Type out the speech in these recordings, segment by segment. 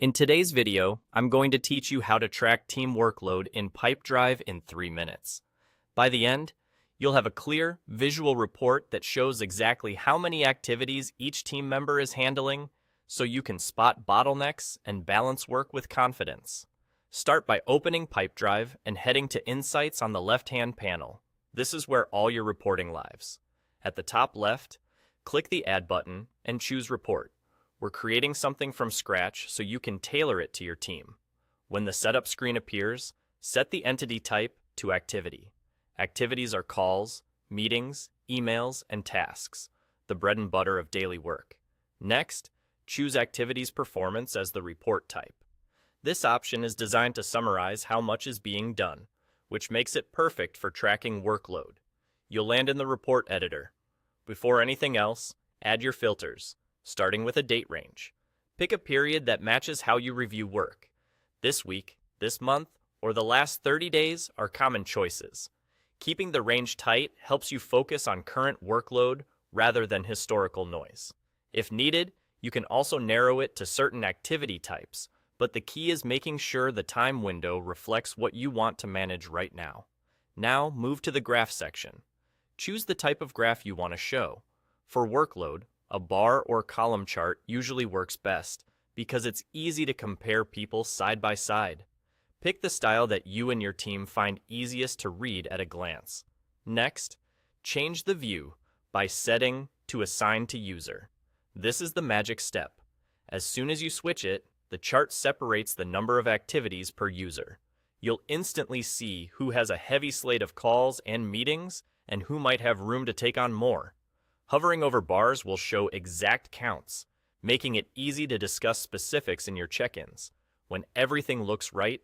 In today's video, I'm going to teach you how to track team workload in Pipedrive in 3 minutes. By the end, you'll have a clear, visual report that shows exactly how many activities each team member is handling, so you can spot bottlenecks and balance work with confidence. Start by opening Pipedrive and heading to Insights on the left-hand panel. This is where all your reporting lives. At the top left, click the Add button and choose Report. We're creating something from scratch so you can tailor it to your team. When the setup screen appears, set the entity type to Activity. Activities are calls, meetings, emails, and tasks, the bread and butter of daily work. Next, choose Activities Performance as the report type. This option is designed to summarize how much is being done, which makes it perfect for tracking workload. You'll land in the report editor. Before anything else, add your filters, starting with a date range. Pick a period that matches how you review work. This week, this month, or the last 30 days are common choices. Keeping the range tight helps you focus on current workload rather than historical noise. If needed, you can also narrow it to certain activity types, but the key is making sure the time window reflects what you want to manage right now. Now, move to the graph section. Choose the type of graph you want to show. For workload, a bar or column chart usually works best because it's easy to compare people side by side. Pick the style that you and your team find easiest to read at a glance. Next, change the view by setting to Assign to User. This is the magic step. As soon as you switch it, the chart separates the number of activities per user. You'll instantly see who has a heavy slate of calls and meetings and who might have room to take on more. Hovering over bars will show exact counts, making it easy to discuss specifics in your check-ins. When everything looks right,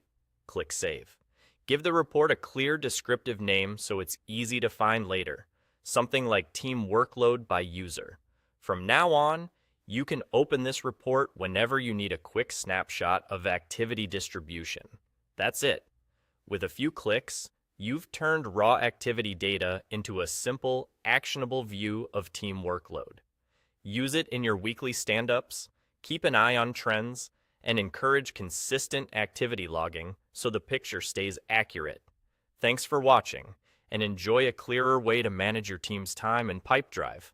click Save. Give the report a clear descriptive name so it's easy to find later, something like Team Workload by User. From now on, you can open this report whenever you need a quick snapshot of activity distribution. That's it. With a few clicks, you've turned raw activity data into a simple, actionable view of team workload. Use it in your weekly stand-ups, keep an eye on trends, and encourage consistent activity logging so the picture stays accurate. Thanks for watching, and enjoy a clearer way to manage your team's time in Pipedrive.